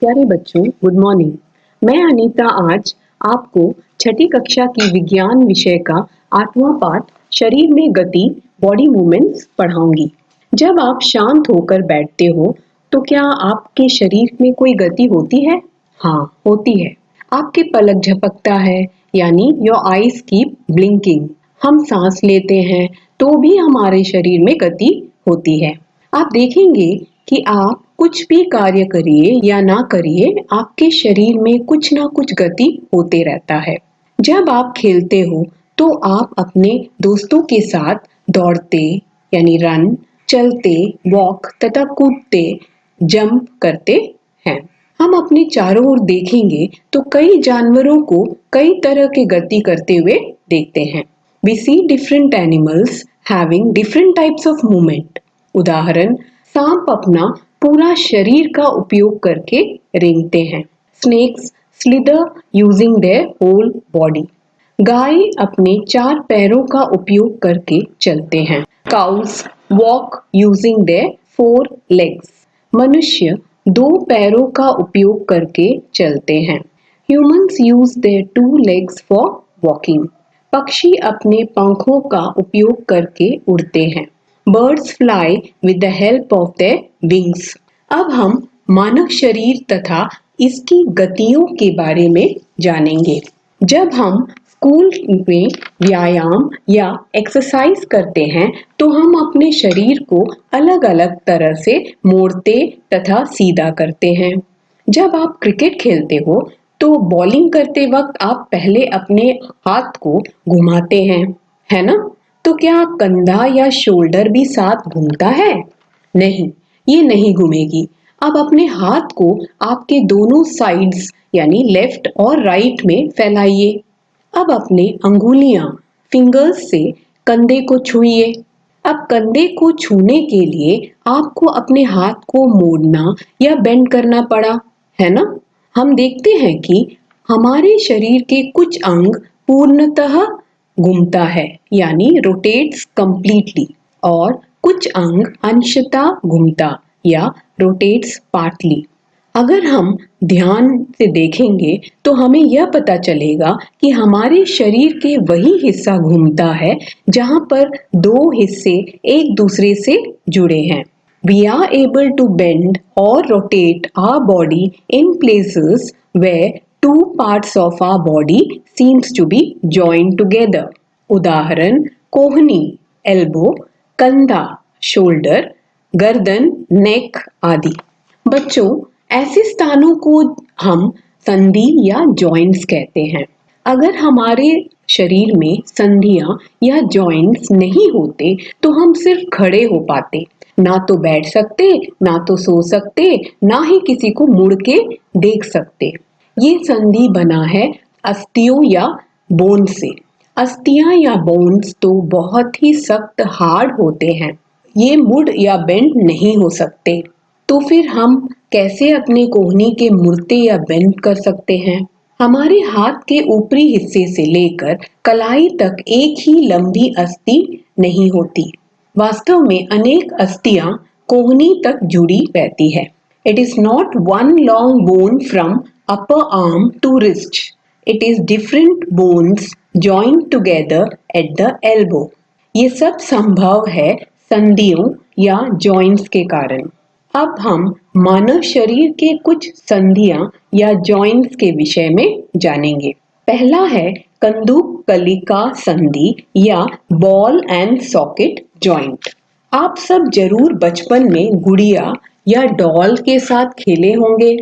प्यारे बच्चों, good morning. मैं अनीता आज आपको छठी कक्षा की विज्ञान विषय का 8वां पाठ शरीर में गति बॉडी मूवमेंट्स पढ़ाऊंगी। जब आप शांत होकर बैठते हो तो क्या आपके शरीर में कोई गति होती है? हाँ, होती है। आपके पलक झपकता है, यानी योर आईज कीप ब्लिंकिंग। हम सांस लेते हैं तो भी हमारे शरीर में गति होती है। आप देखेंगे कि आप कुछ भी कार्य करिए या ना करिए, आपके शरीर में कुछ ना कुछ गति होते रहता है। जब आप खेलते हो तो आप अपने दोस्तों के साथ दौड़ते यानी रन, चलते वॉक तथा कूदते जंप करते हैं। हम अपने चारों ओर देखेंगे तो कई जानवरों को कई तरह के गति करते हुए देखते हैं। We see different animals having different types of movement. उदाहरण, सांप अपना पूरा शरीर का उपयोग करके रेंगते हैं। Snakes slither using their whole body. गाय अपने 4 पैरों का उपयोग करके चलते हैं। Cows walk using their 4 legs. मनुष्य 2 पैरों का उपयोग करके चलते हैं। Humans use their 2 legs for walking. पक्षी अपने पंखों का उपयोग करके उड़ते हैं। Birds fly with the help of their wings. अब हम मानव शरीर तथा इसकी गतियों के बारे में जानेंगे। जब हम स्कूल में व्यायाम या एक्सरसाइज करते हैं तो हम अपने शरीर को अलग-अलग तरह से मोड़ते तथा सीधा करते हैं। जब आप क्रिकेट खेलते हो तो बॉलिंग करते वक्त आप पहले अपने हाथ को घुमाते हैं, है ना? तो क्या कंधा या शोल्डर भी साथ घूमता है? नहीं, ये नहीं घूमेगी। अब अपने हाथ को आपके दोनों साइड्स यानी लेफ्ट और राइट में फैलाइए। अब अपने अंगुलियां फिंगर्स से कंधे को छुइए। अब कंधे को छूने के लिए आपको अपने हाथ को मोड़ना या बेंड करना पड़ा, है ना? हम देखते हैं कि हमारे शरीर के कुछ अंग पूर्णतः घूमता है यानी रोटेट्स कंप्लीटली, और कुछ अंग अंशतः घूमता या रोटेट्स पार्टली। अगर हम ध्यान से देखेंगे तो हमें यह पता चलेगा कि हमारे शरीर के वही हिस्सा घूमता है जहां पर 2 हिस्से एक दूसरे से जुड़े हैं। We are able to bend or rotate our body in places where 2 parts of our body seems to be joined together. उदाहरण, कोहनी एल्बो, कंधा शोल्डर, गर्दन नेक आदि। बच्चों, ऐसे स्थानों को हम संधि या जॉइंट्स कहते हैं। अगर हमारे शरीर में संधियां या जॉइंट्स नहीं होते तो हम सिर्फ खड़े हो पाते, ना तो बैठ सकते, ना तो सो सकते, ना ही किसी को मुड़ के देख सकते। ये संधि बना है अस्थियों या बोन से। अस्थियां या बोन्स तो बहुत ही सख्त हार्ड होते हैं, ये मुड़ या बेंड नहीं हो सकते। तो फिर हम कैसे अपने कोहनी के मुड़ते या बेंड कर सकते हैं? हमारे हाथ के ऊपरी हिस्से से लेकर कलाई तक एक ही लंबी अस्थि नहीं होती। वास्तव में अनेक अस्थियां कोहनी तक जुड़ी रहती है। It is not one long bone from upper arm to wrist. It is different bones joined together at the elbow. ये सब संभव है संधियों या जॉइंट्स के कारण। अब हम मानव शरीर के कुछ संधियां या जॉइंट्स के विषय में जानेंगे। पहला है कंदुककलिका संधि या बॉल एंड सॉकेट जॉइंट। आप सब जरूर बचपन में गुड़िया या डॉल के साथ खेले होंगे।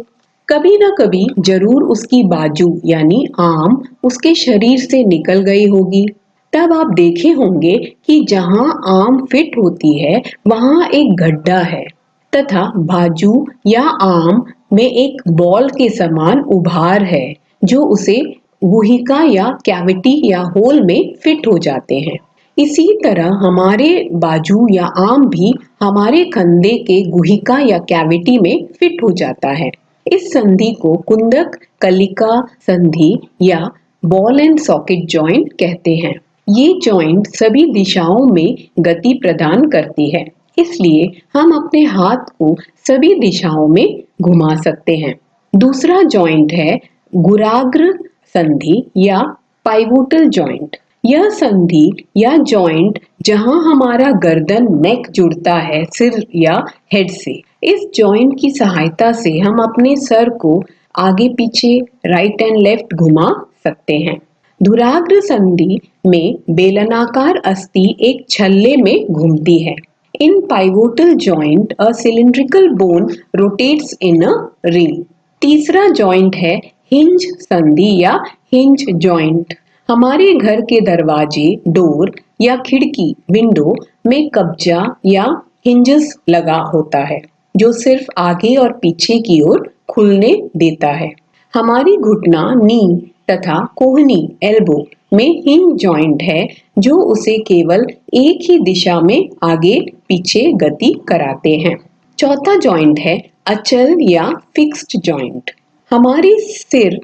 कभी ना कभी जरूर उसकी बाजू यानी आर्म उसके शरीर से निकल गई होगी। तब आप देखे होंगे कि जहां आर्म फिट होती है वहां एक गड्ढा है तथा बाजू या आर्म में एक बॉल के समान उभार है जो उसे गुहिका या कैविटी या होल में फिट हो जाते हैं। इसी तरह हमारे बाजू या आर्म भी हमारे कंधे के गुहिका या कैविटी में फिट हो जाता है। इस संधि को कुंदक कलिका संधि या बॉल एंड सॉकेट जॉइंट कहते हैं। ये जॉइंट सभी दिशाओं में गति प्रदान करती है, इसलिए हम अपने हाथ को सभी दिशाओं में घुमा सकते हैं। दूसरा जॉइंट है गुराग्र संधि या पाइवोटल जॉइंट। यह संधि या जॉइंट जहां हमारा गर्दन नेक जुड़ता है सिर या हेड से। इस जॉइंट की सहायता से हम अपने सर को आगे पीछे राइट एंड लेफ्ट घुमा सकते हैं। धुराग्र संधि में बेलनाकार अस्थि एक छल्ले में घूमती है। In pivotal joint, a cylindrical bone rotates in a ring. तीसरा जॉइंट है हिंज संधि या हिंज जॉइंट। हमारे घर के दरवाजे, डोर या खिड़की, विंडो में कब्जा या हिंजेस लगा होता है जो सिर्फ आगे और पीछे की ओर खुलने देता है। हमारी घुटना, नी तथा कोहनी, एल्बो में हिंज जॉइंट है जो उसे केवल एक ही दिशा में आगे पीछे गति कराते हैं। चौथा जॉइंट है अचल या फिक्स्ड जॉइंट। हमारी सिर,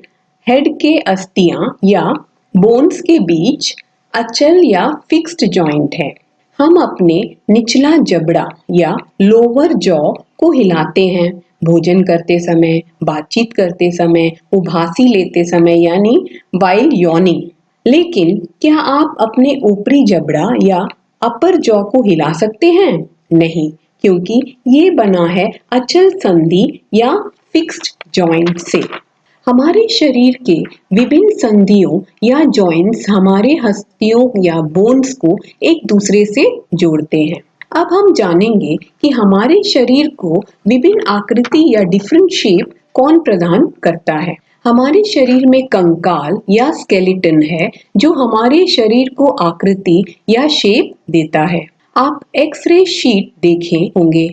हेड के अस्थियां या बोन्स के बीच अचल या फिक्स्ड जॉइंट है। हम अपने निचला जबड़ा या लोअर जॉ को हिलाते हैं भोजन करते समय, बातचीत करते समय, उभासी लेते समय यानी वाइल यॉर्निंग। लेकिन क्या आप अपने ऊपरी जबड़ा या अपर जॉ को हिला सकते हैं? नहीं, क्योंकि ये बना है अचल संधि या फिक्स्ड जॉइंट से। हमारे शरीर के विभिन्न संधियों या जॉइंट्स हमारे हड्डियों या बोन्स को एक दूसरे से जोड़ते हैं। अब हम जानेंगे कि हमारे शरीर को विभिन्न आकृति या डिफरेंट शेप कौन प्रदान करता है। हमारे शरीर में कंकाल या स्केलेटन है जो हमारे शरीर को आकृति या शेप देता है। आप एक्सरे शीट देखे होंगे,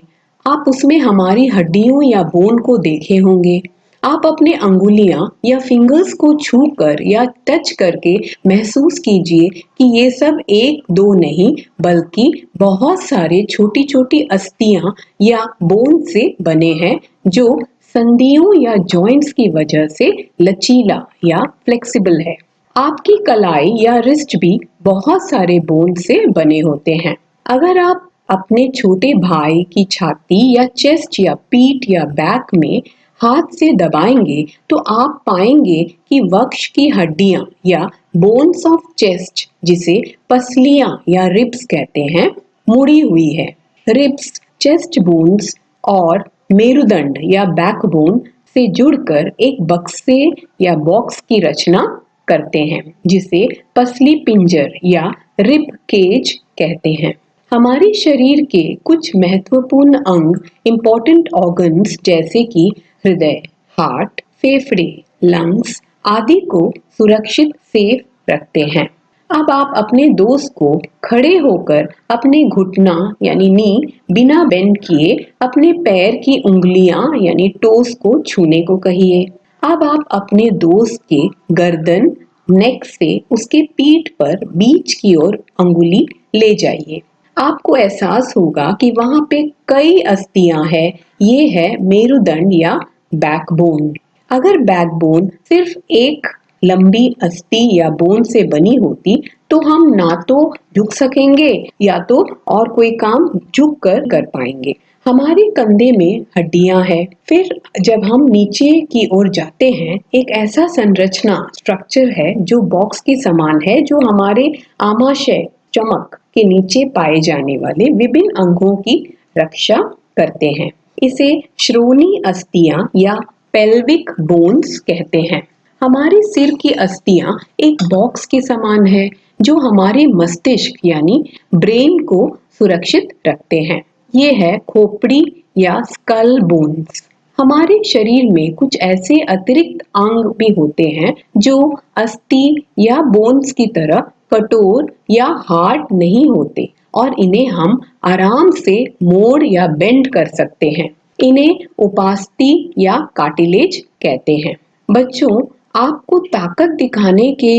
आप उसमें हमारी हड्डियों या बोन को देखे होंगे। आप अपने अंगुलियां या फिंगर्स को छूकर या टच करके महसूस कीजिए कि ये सब एक दो नहीं बल्कि बहुत सारे छोटी छोटी अस्थियां या बोन से बने हैं जो संधियों या जॉइंट्स की वजह से लचीला या फ्लेक्सिबल है। आपकी कलाई या रिस्ट भी बहुत सारे बोन से बने होते हैं। अगर आप अपने छोटे भाई की छाती या चेस्ट या पीठ या बैक में हाथ से दबाएंगे तो आप पाएंगे कि वक्ष की हड्डियां या बोन्स ऑफ चेस्ट, जिसे पसलियां या रिब्स कहते हैं, मुड़ी हुई है। रिब्स चेस्ट बोन्स और मेरुदंड या बैकबोन से जुड़कर एक बक्से या बॉक्स की रचना करते हैं जिसे पसली पिंजर या रिब केज कहते हैं। हमारे शरीर के कुछ महत्वपूर्ण अंग, इम्पोर्टेंट ऑर्गन्स जैसे कि हृदय, हार्ट, फेफड़े, लंग्स आदि को सुरक्षित सेफ रखते हैं। अब आप अपने दोस्त को खड़े होकर अपने घुटना यानी नी बिना बेंड किए अपने पैर की उंगलियां यानी टोस को छूने को कहिए। अब आप अपने दोस्त के गर्दन, नेक से उसके पीठ पर बीच की ओर अंगुली ले जाइए। आपको एहसास होगा कि वहां पे कई अस्थियां हैं। ये है मेरुदंड या बैकबोन। अगर बैकबोन सिर्फ एक लंबी अस्थि या बोन से बनी होती तो हम ना तो झुक सकेंगे या तो और कोई काम झुक कर पाएंगे। हमारे कंधे में हड्डियां हैं। फिर जब हम नीचे की ओर जाते हैं, एक ऐसा संरचना स्ट्रक्चर है जो बॉक्स के समान है जो हमारे आमाशय चमक के नीचे पाए जाने वाले विभिन्न अंगों की रक्षा करते हैं। इसे श्रोणि अस्थियां या पेल्विक बोन्स कहते हैं। हमारे सिर की अस्थियां एक बॉक्स के समान है जो हमारे मस्तिष्क यानी ब्रेन को सुरक्षित रखते हैं। ये है खोपड़ी या स्कल बोन्स। हमारे शरीर में कुछ ऐसे अतिरिक्त अंग भी होते हैं जो अस्थि या बोन्स की तरह कठोर या हार्ड नहीं होते और इन्हें हम आराम से मोड़ या बेंड कर सकते हैं। इन्हें उपास्थि या कार्टिलेज कहते हैं। बच्चों, आपको ताकत दिखाने के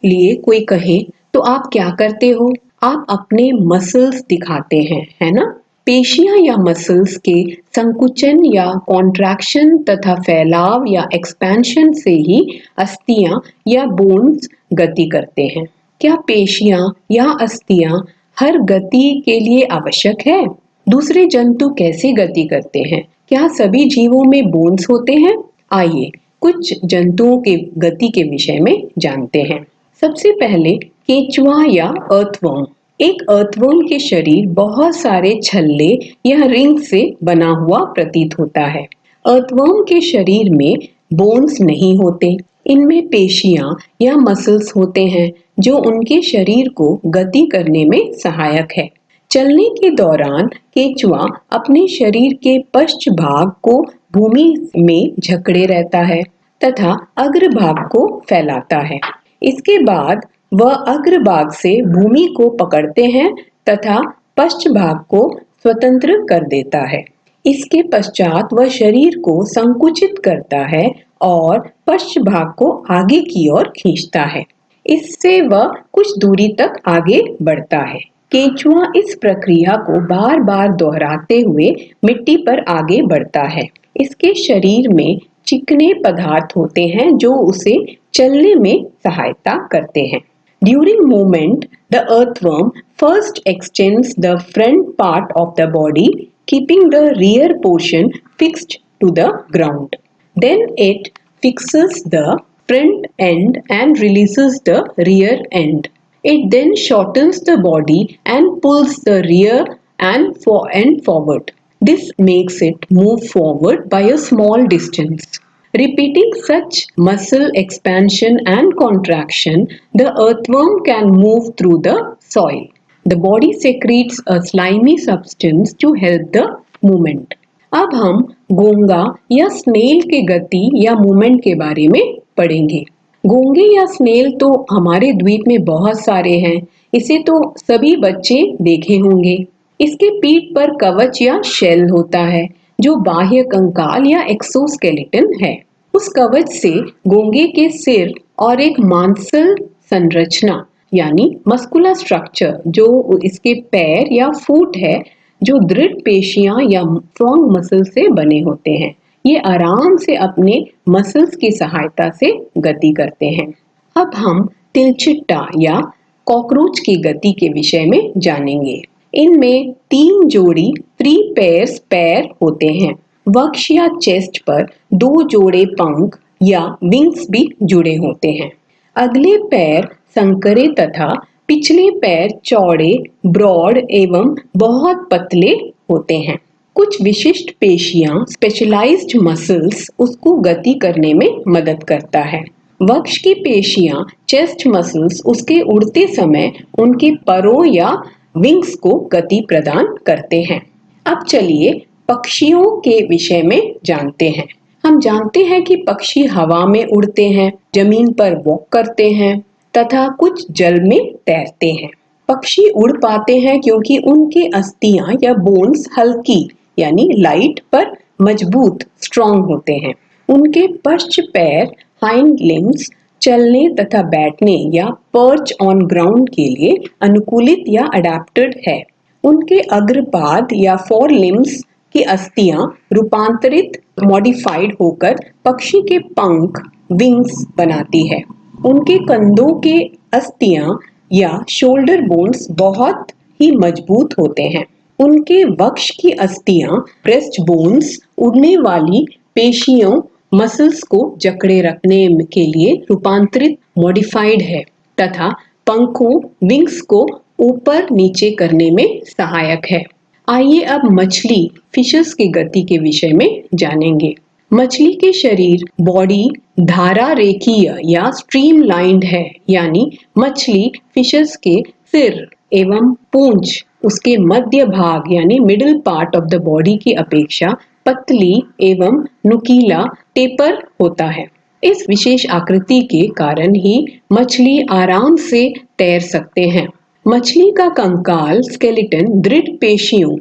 लिए कोई कहे तो आप क्या करते हो? आप अपने मसल्स दिखाते हैं, है ना? पेशियां या मसल्स के संकुचन या कॉन्ट्रैक्शन तथा फैलाव या एक्सपेंशन से ही अस्थियां या बोन्स गति करते हैं। क्या पेशियां या अस्थियां हर गति के लिए आवश्यक है? दूसरे जंतु कैसे गति करते हैं? क्या सभी जीवों में बोन्स होते हैं? आइए कुछ जंतुओं के गति के विषय में जानते हैं। सबसे पहले केंचुआ या अर्थवर्म। एक अर्थवर्म के शरीर बहुत सारे छल्ले या रिंग से बना हुआ प्रतीत होता है। अर्थवर्म के शरीर में बोन्स नहीं होते, इनमें पेशियां या मसल्स होते हैं जो उनके शरीर को गति करने में सहायक है। चलने के दौरान केंचुआ अपने शरीर के पश्च भाग को भूमि में जकड़े रहता है तथा अग्रभाग को फैलाता है। इसके बाद वह अग्रभाग से भूमि को पकड़ते हैं तथा पश्च भाग को स्वतंत्र कर देता है। इसके पश्चात वह शरीर को संकुचित करता है और पश्च भाग को आगे की ओर खींचता है। इससे वह कुछ दूरी तक आगे बढ़ता है। केंचुआ इस प्रक्रिया को बार बार दोहराते हुए मिट्टी पर आगे बढ़ता है। इसके शरीर में चिकने पदार्थ होते हैं जो उसे चलने में सहायता करते हैं। During movement, the earthworm first extends the front part of the body, keeping the rear portion fixed to the ground. Then it fixes the front end and releases the rear end. It then shortens the body and pulls the rear and forward. This makes it move forward by a small distance. Repeating such muscle expansion and contraction, the earthworm can move through the soil. The body secretes a slimy substance to help the movement. अब हम घोंगा या snail के गति या movement के बारे में पढ़ेंगे। घोंगे या स्नेल तो हमारे द्वीप में बहुत सारे हैं। इसे तो सभी बच्चे देखे होंगे। इसके पीठ पर कवच या शेल होता है जो बाह्य कंकाल या एक्सोस्केलेटन है। उस कवच से घोंगे के सिर और एक मांसल संरचना यानी मस्कुलर स्ट्रक्चर जो इसके पैर या फुट है जो दृढ़ पेशियां या स्ट्रॉन्ग मसल से बने होते हैं। ये आराम से अपने मसल्स की सहायता से गति करते हैं। अब हम तिलचिट्टा या कॉकरोच की गति के विषय में जानेंगे। इनमें 3 जोड़ी 3 पेयर्स पैर होते हैं। वक्ष या चेस्ट पर 2 जोड़े पंख या विंग्स भी जुड़े होते हैं। अगले पैर संकरे तथा पिछले पैर चौड़े, ब्रॉड एवं बहुत पतले होते हैं। कुछ विशिष्ट पेशियां स्पेशलाइज्ड मसल्स उसको गति करने में मदद करता है। वक्ष की पेशियां चेस्ट मसल्स उसके उड़ते समय उनके परों या विंग्स को गति प्रदान करते हैं। अब चलिए पक्षियों के विषय में जानते हैं। हम जानते हैं कि पक्षी हवा में उड़ते हैं, जमीन पर वॉक करते हैं तथा कुछ जल में तैरते हैं। पक्षी उड़ पाते हैं क्योंकि उनके अस्थियां या बोन्स हल्की यानी लाइट पर मजबूत स्ट्रॉन्ग होते हैं। उनके पश्च पैर हाइंड लिम्स चलने तथा बैठने या पर्च ऑन ग्राउंड के लिए अनुकूलित या अडेप्टेड है। उनके अग्रपाद या फोर लिम्स की अस्थियां रूपांतरित मॉडिफाइड होकर पक्षी के पंख विंग्स बनाती है। उनके कंधों के अस्थियां या शोल्डर बोन्स बहुत ही मजबूत होते हैं। उनके वक्ष की अस्थियां ब्रेस्ट बोन्स उड़ने वाली पेशियों मसल्स को जकड़े रखने के लिए रूपांतरित मॉडिफाइड है तथा पंखों विंग्स को ऊपर नीचे करने में सहायक है। आइए अब मछली फिशेस की गति के विषय में जानेंगे। मछली के शरीर बॉडी धारा रेखीय या स्ट्रीमलाइंड है, यानी मछली फिशेस के सिर एवं पूंछ उसके मध्य भाग यानी middle part of the body की अपेक्षा पतली एवं नुकीला टेपर होता है। इस विशेष आकृति के कारण ही मछली आराम से तैर सकते हैं। मछली का कंकाल स्केलेटन दृढ़ पेशियों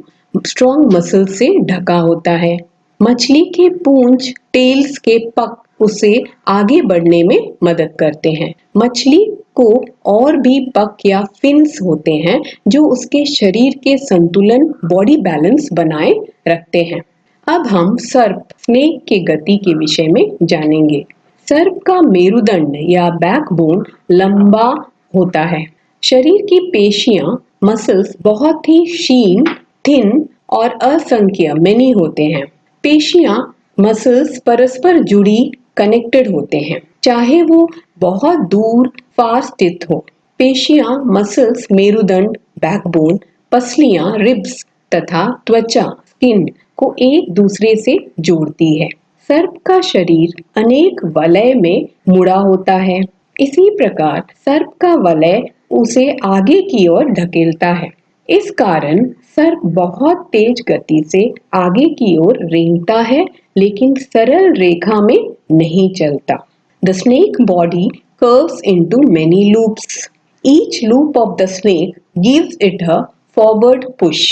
स्ट्रॉन्ग मसल से ढका होता है। मछली के पूंछ टेल्स के पक उसे आगे बढ़ने में मदद करते हैं। मछली को और भी पक या फिन्स होते हैं जो उसके शरीर के संतुलन बॉडी बैलेंस बनाए रखते हैं। अब हम सर्प स्नेक की गति के विषय में जानेंगे। सर्प का मेरुदंड या बैकबोन लंबा होता है। शरीर की पेशियां मसल्स बहुत ही क्षीण, थिन और असंख्य मेनी होते हैं। पेशियां मसल्स परस्पर जुड़ी कनेक्टेड होते हैं, चाहे वो बहुत दूर पास स्थित हो। पेशियां मसल्स मेरुदंड, बैकबोन, पसलियां रिब्स तथा त्वचा स्किन को एक दूसरे से जोड़ती है। सर्प का शरीर अनेक वलय में मुड़ा होता है। इसी प्रकार सर्प का वलय उसे आगे की ओर धकेलता है। इस कारण सर्प बहुत तेज गति से आगे की ओर रेंगता है, लेकिन सरल रेखा में नहीं चलता। The snake body curves into many loops. Each loop of the snake gives it a forward push.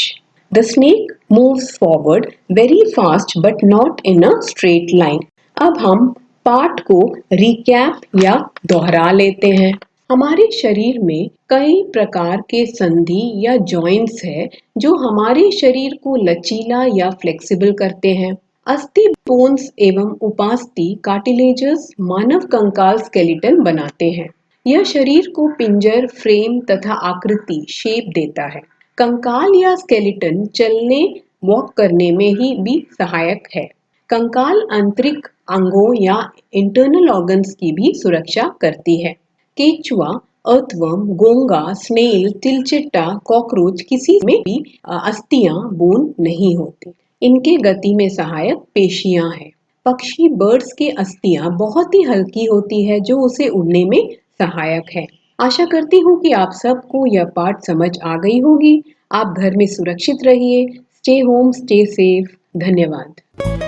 The snake moves forward very fast but not in a straight line. अब हम पाठ को रिकैप या दोहरा लेते हैं। हमारे शरीर में कई प्रकार के संधि या जॉइंट्स है जो हमारे शरीर को लचीला या फ्लेक्सिबल करते हैं। अस्थि, बोन्स एवं उपास्थि कार्टिलेजस मानव कंकाल स्केलेटन बनाते हैं। यह शरीर को पिंजर, फ्रेम तथा आकृति शेप देता है। कंकाल या स्केलेटन चलने, वॉक करने में ही भी सहायक है। कंकाल आंतरिक अंगों या इंटरनल ऑर्गन्स की भी सुरक्षा करती है। केचुआ, अर्थवर्म, गोंगा, स्नेल, तिलचिट्टा, कॉकरोच किसी में भी अस्थियां, बोन नहीं होती। इनके गति में सहायक पेशियां हैं। पक्षी बर्ड्स की अस्थियां बहुत ही हल्की होती है जो उसे उड़ने में सहायक है। आशा करती हूँ कि आप सबको यह पाठ समझ आ गई होगी। आप घर में सुरक्षित रहिए। Stay home, stay safe. धन्यवाद।